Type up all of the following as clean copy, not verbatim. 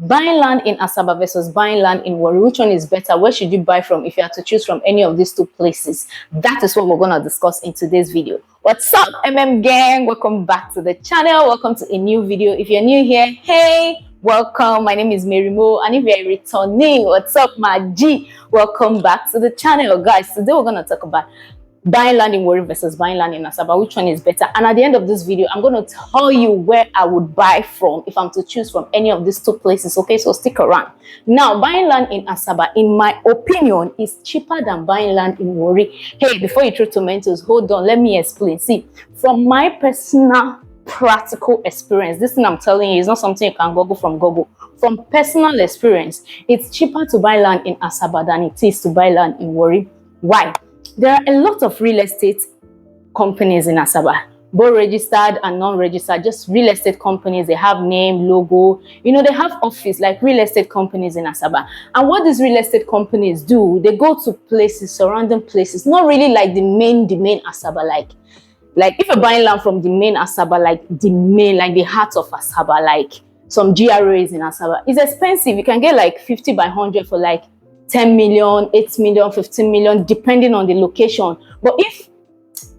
Buying land in Asaba versus buying land in Warri, which one is better? Where should you buy from if you had to choose from any of these two places? That is what we're going to discuss in today's video. What's up, gang? Welcome back to the channel. Welcome to a new video. If you're new here, hey, welcome. My name is Mary Mo, and if you're returning, what's up, my G? Welcome back to the channel, guys. Today we're going to talk about buying land in Warri versus buying land in Asaba. Which one is better? And at the end of this video, I'm going to tell you where I would buy from if I'm to choose from any of these two places. Okay, so stick around. Now, buying land in Asaba, in my opinion, is cheaper than buying land in Warri. Hey, before you throw tomatoes, hold on, let me explain. See, from my personal practical experience, this thing I'm telling you is not something you can Google from Google. From personal experience, it's cheaper to buy land in Asaba than it is to buy land in Warri. Why? There are a lot of real estate companies in Asaba, both registered and non-registered, just real estate companies. They have name, logo, you know, they have office like real estate companies in Asaba. And what these real estate companies do, they go to places, surrounding places, not really like the main Asaba, like if you're buying land from the main Asaba, like the heart of Asaba, like some GRAs in Asaba, it's expensive. You can get like 50 by 100 for like 10 million, 8 million, 15 million, depending on the location. But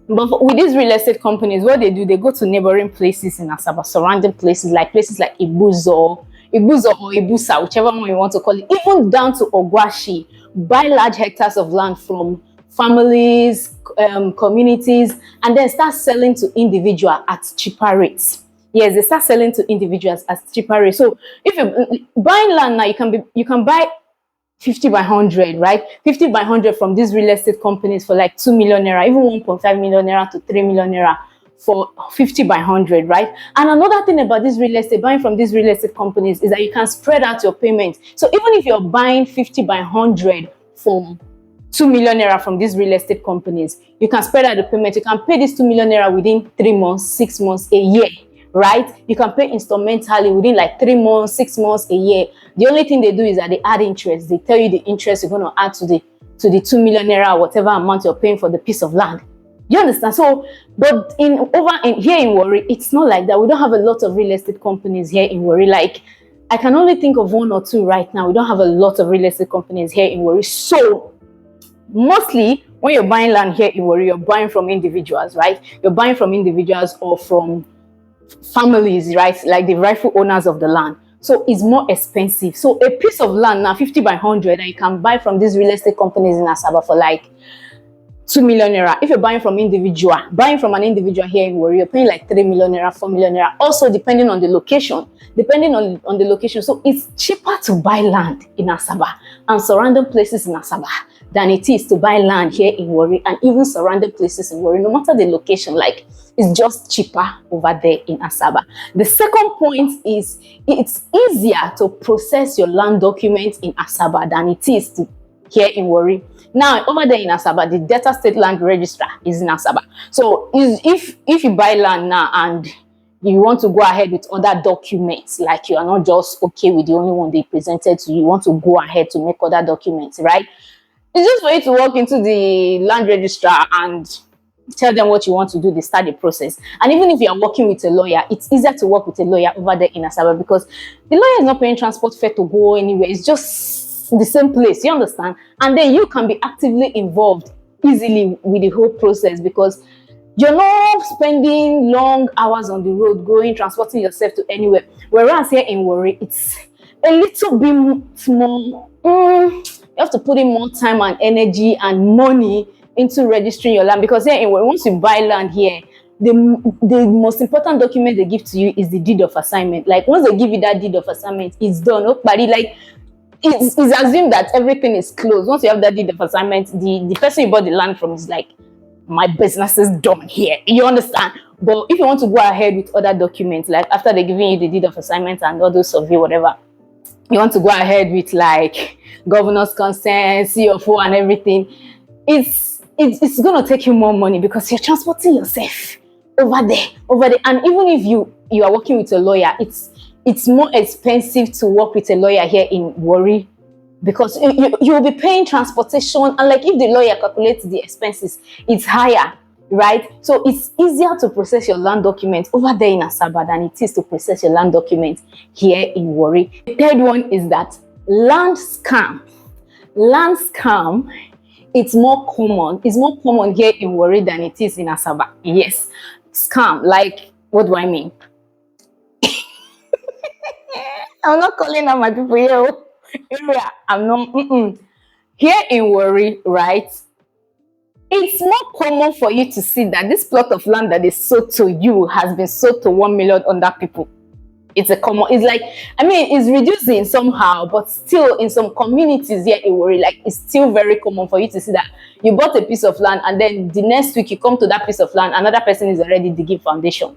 with these real estate companies, what they do, they go to neighboring places in Asaba, surrounding places like Ibuzo or Ibusa, whichever one you want to call it, even down to Ogwashi, buy large hectares of land from families, communities, and then start selling to individuals at cheaper rates. Yes, they start selling to individuals at cheaper rates. So if you're buying land now, you can buy 50 by 100, right? 50 by 100 from these real estate companies for like 2 million naira, even 1.5 million naira to 3 million naira for 50 by 100, right? And another thing about this real estate, buying from these real estate companies, is that you can spread out your payments. So even if you're buying 50 by 100 for 2 million naira from these real estate companies, you can spread out the payment. You can pay this 2 million naira within 3 months, 6 months, a year, right? You can pay instrumentally within like 3 months, 6 months, a year. The only thing they do is that they add interest. They tell you the interest you're going to add to the 2 million naira, whatever amount you're paying for the piece of land. You understand? So, but here in Warri, it's not like that. We don't have a lot of real estate companies here in Warri. Like, I can only think of 1 or 2 right now. We don't have a lot of real estate companies here in Warri. So, mostly when you're buying land here in Warri, you're buying from individuals, right? You're buying from individuals or from families, right? Like the rightful owners of the land. So it's more expensive. So a piece of land now, 50 by 100, and you can buy from these real estate companies in Asaba for like 2 million naira. If you're buying from an individual here in Warri, you're paying like 3 million naira, 4 million naira. Also depending on the location, So it's cheaper to buy land in Asaba and surrounding places in Asaba than it is to buy land here in Warri and even surrounding places in Warri. No matter the location, like, it's just cheaper over there in Asaba. The second point is it's easier to process your land documents in Asaba than it is here in Warri. Now, over there in Asaba, the Delta State Land Registrar is in Asaba. So if you buy land now and you want to go ahead with other documents, like you are not just okay with the only one they presented to you, you want to go ahead to make other documents, right? It's just for you to walk into the land registrar and tell them what you want to do. They start the process. And even if you are working with a lawyer, it's easier to work with a lawyer over there in Asaba because the lawyer is not paying transport fare to go anywhere. It's just the same place, you understand? And then you can be actively involved easily with the whole process because you're not spending long hours on the road transporting yourself to anywhere. Whereas here in Warri, it's a little bit more, you have to put in more time and energy and money into registering your land, because here once you buy land here, the most important document they give to you is the deed of assignment. Like, once they give you that deed of assignment, it's done. Nobody, like, it's assumed that everything is closed. Once you have that deed of assignment, the person you bought the land from is like, my business is done here. You understand? But if you want to go ahead with other documents, like after they're giving you the deed of assignment and all those survey, whatever, you want to go ahead with like governor's consent, CFO and everything, it's going to take you more money because you're transporting yourself over there. And even if you are working with a lawyer, it's more expensive to work with a lawyer here in Warri because you will be paying transportation, and like if the lawyer calculates the expenses, it's higher. right? So it's easier to process your land documents over there in Asaba than it is to process your land documents here in Warri. The third one is that land scam. Land scam, it's more common. It's more common here in Warri than it is in Asaba. Yes, scam. Like, what do I mean? I'm not calling out my people here. Area, I'm not. Here in Warri, right? It's more common for you to see that this plot of land that is sold to you has been sold to 1 million other people. It's like, I mean, it's reducing somehow, but still in some communities here in Warri, like, it's still very common for you to see that you bought a piece of land and then the next week you come to that piece of land, another person is already digging foundation.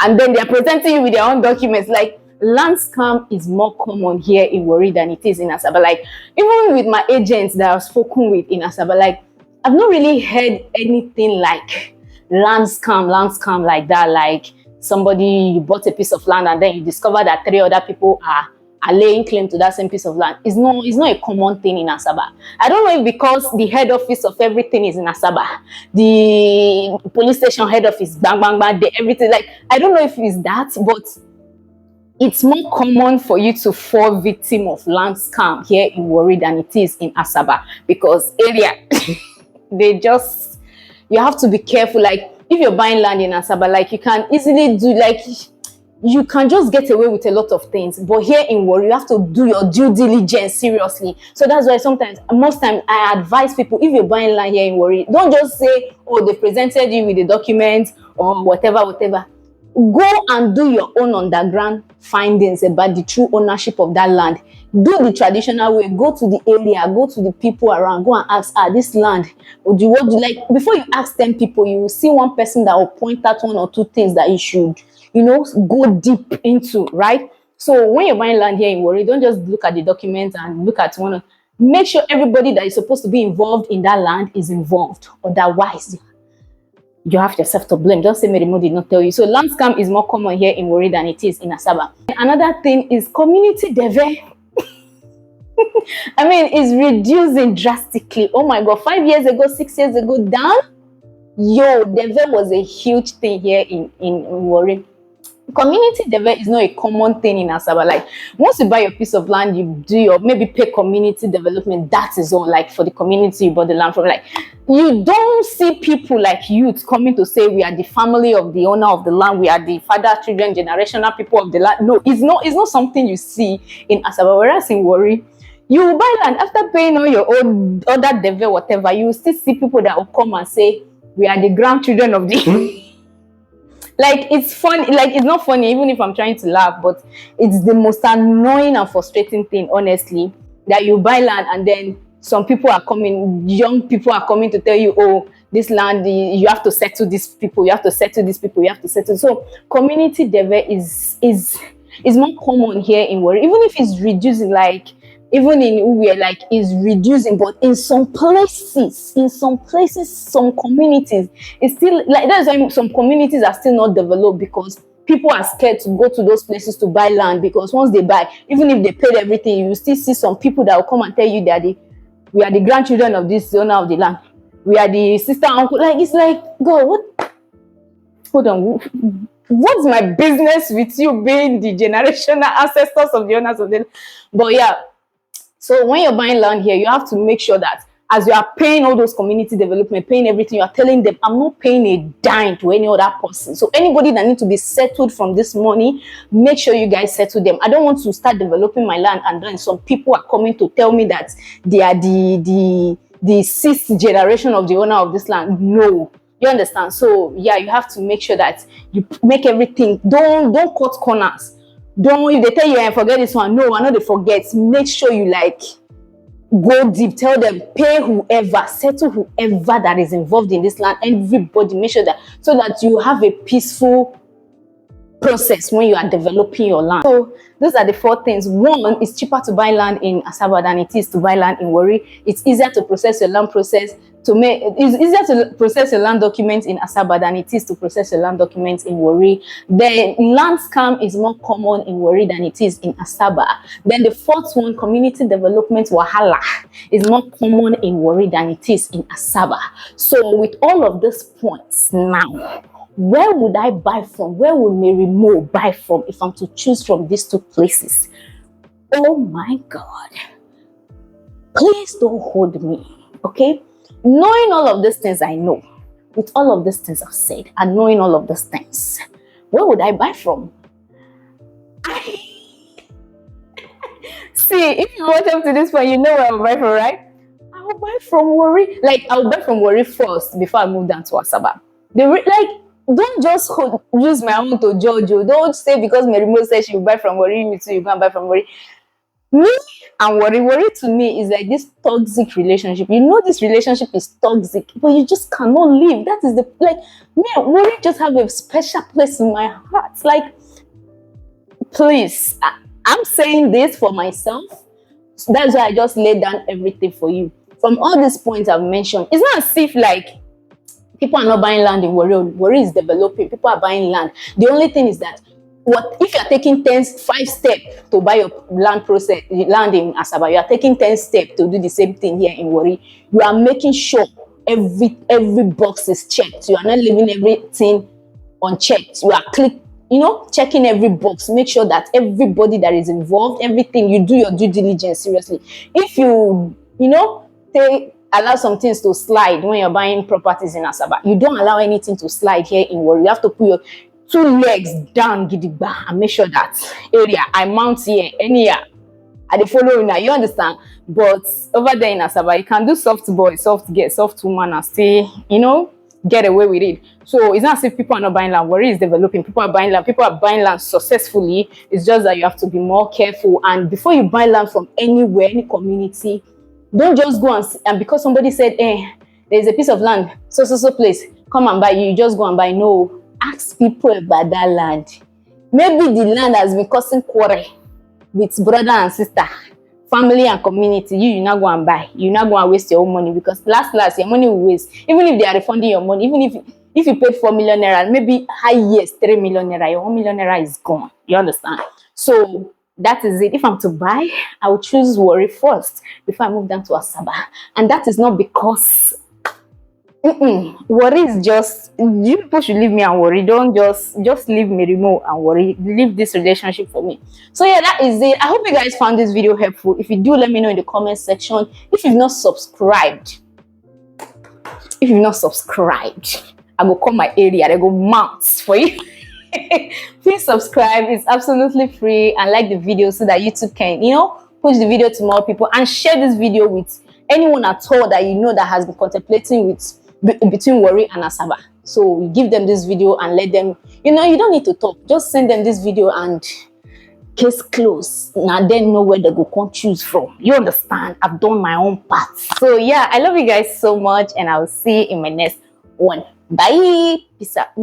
And then they're presenting you with their own documents. Like, land scam is more common here in Warri than it is in Asaba. Like, even with my agents that I've spoken with in Asaba, like, I've not really heard anything like land scam like that. Like, somebody, you bought a piece of land and then you discover that 3 other people are laying claim to that same piece of land. It's not a common thing in Asaba. I don't know if because the head office of everything is in Asaba, the police station head office, bang, everything. Like, I don't know if it's that, but it's more common for you to fall victim of land scam here in Warri than it is in Asaba, because area, you have to be careful. Like, if you're buying land in Asaba, like, you can easily do, like, you can just get away with a lot of things. But here in Warri, you have to do your due diligence seriously. So that's why most times, I advise people, if you're buying land here in Warri, don't just say, oh, they presented you with the document or whatever. Go and do your own underground findings about the true ownership of that land. Do the traditional way. Go to the area, go to the people around, go and ask, this land, or do what do you like? Before you ask 10 people, you will see one person that will point out 1 or 2 things that you should, go deep into, right? So when you're buying land here in Warri, don't just look at the documents and look at one. Make sure everybody that is supposed to be involved in that land is involved. Otherwise, you have yourself to blame. Don't say Merimo did not tell you. So land scam is more common here in Warri than it is in Asaba. Another thing is community deve. I mean, it's reducing drastically. Oh my God, 5 years ago, 6 years ago, down. Deve was a huge thing here in Warri. Community deve is not a common thing in Asaba. Like, once you buy your piece of land, you do your maybe pay community development. That is all. Like, for the community you bought the land from. Like, you don't see people like youth coming to say we are the family of the owner of the land, we are the father, children, generational people of the land. No, it's not something you see in Asaba. Whereas in Warri, you buy land after paying all your own other deve, whatever. You still see people that will come and say we are the grandchildren of the. Like, it's funny. Like, it's not funny, even if I'm trying to laugh, but it's the most annoying and frustrating thing, honestly, that you buy land and then some people are coming, young people are coming to tell you, oh, this land, you have to settle these people, you have to settle these people, you have to settle. So community deve is more common here in Warri, even if it's reducing. Like, even in Ewere, like, is reducing, but in some places, some communities, it's still like, that's why some communities are still not developed, because people are scared to go to those places to buy land, because once they buy, even if they paid everything, you still see some people that will come and tell you that we are the grandchildren of this owner of the land, we are the sister, uncle. Like, it's like, God, what? Hold on. What's my business with you being the generational ancestors of the owners of the land? But yeah. So when you're buying land here, you have to make sure that as you are paying all those community development, paying everything, you are telling them, I'm not paying a dime to any other person. So anybody that needs to be settled from this money, make sure you guys settle them. I don't want to start developing my land and then some people are coming to tell me that they are the 6th generation of the owner of this land. No. You understand? So yeah, you have to make sure that you make everything. Don't cut corners. Don't, if they tell you I forget this one, no, I know they forget. Make sure you like go deep. Tell them, pay whoever, settle whoever that is involved in this land. Everybody, make sure that, so that you have a peaceful process when you are developing your land. So those are the 4 things. One, it's cheaper to buy land in Asaba than it is to buy land in Warri. It's easier to process your land process it's easier to process your land documents in Asaba than it is to process your land documents in Warri. Then land scam is more common in Warri than it is in Asaba. Then the 4th one, community development wahala, is more common in Warri than it is in Asaba. So with all of these points now, where would I buy from? Where would Mary Mo buy from if I'm to choose from these 2 places? Oh my God. Please don't hold me, okay? Knowing all of these things I know, with all of these things I've said, and knowing all of these things, where would I buy from? See, if you watch up to this point, you know where I'll buy from, right? I'll buy from Warri. Like, I'll buy from Warri first before I move down to Asaba. Don't just use my own to judge you. Don't say because Merimo said she will buy from Warri, me too, you can buy from Warri. Me and Warri to me is like this toxic relationship. You know this relationship is toxic, but you just cannot leave. That is me and Warri just have a special place in my heart. Like, please, I'm saying this for myself. That's why I just laid down everything for you. From all these points I've mentioned, it's not as if like people are not buying land in Warri. Warri is developing. People are buying land. The only thing is that if you are taking 5 steps to buy your land in Asaba, you are taking 10 steps to do the same thing here in Warri. You are making sure every box is checked. You are not leaving everything unchecked. You are checking every box. Make sure that everybody that is involved, everything, you do your due diligence seriously. If you allow some things to slide when you're buying properties in Asaba, you don't allow anything to slide here in Warri. You have to put your 2 legs down gidigba and make sure that area I mount here, anyhow, I dey follow now. You understand? But over there in Asaba, you can do soft boy, soft girl, soft woman and still, get away with it. So it's not as if people are not buying land. Warri is developing. People are buying land. People are buying land successfully. It's just that you have to be more careful. And before you buy land from anywhere, any community, don't just go and because somebody said, there's a piece of land, so place, come and buy. You just go and buy. No. Ask people about that land. Maybe the land has been causing quarrel with brother and sister, family and community. You not go and buy. You not go and waste your own money, because last your money will waste. Even if they are refunding your money, even if you paid 4 million naira, maybe highest 3 million naira, your 1 million naira is gone. You understand? So that is it. If I'm to buy, I will choose Warri first before I move down to Asaba. And that is not because Warri is just, you people should leave me and Warri. Don't just leave me remote and Warri. Leave this relationship for me. So yeah, that is it. I hope you guys found this video helpful. If you do, let me know in the comment section. If you've not subscribed, I will call my area. I go mount for you. Please subscribe. It's absolutely free, and like the video so that YouTube can push the video to more people, and share this video with anyone at all that you know that has been contemplating between Warri and Asaba. So give them this video and let them, you don't need to talk, just send them this video and case closed. Now they know where they go choose from. You understand? I've done my own part. So yeah, I love you guys so much, and I'll see you in my next one. Bye. Peace out.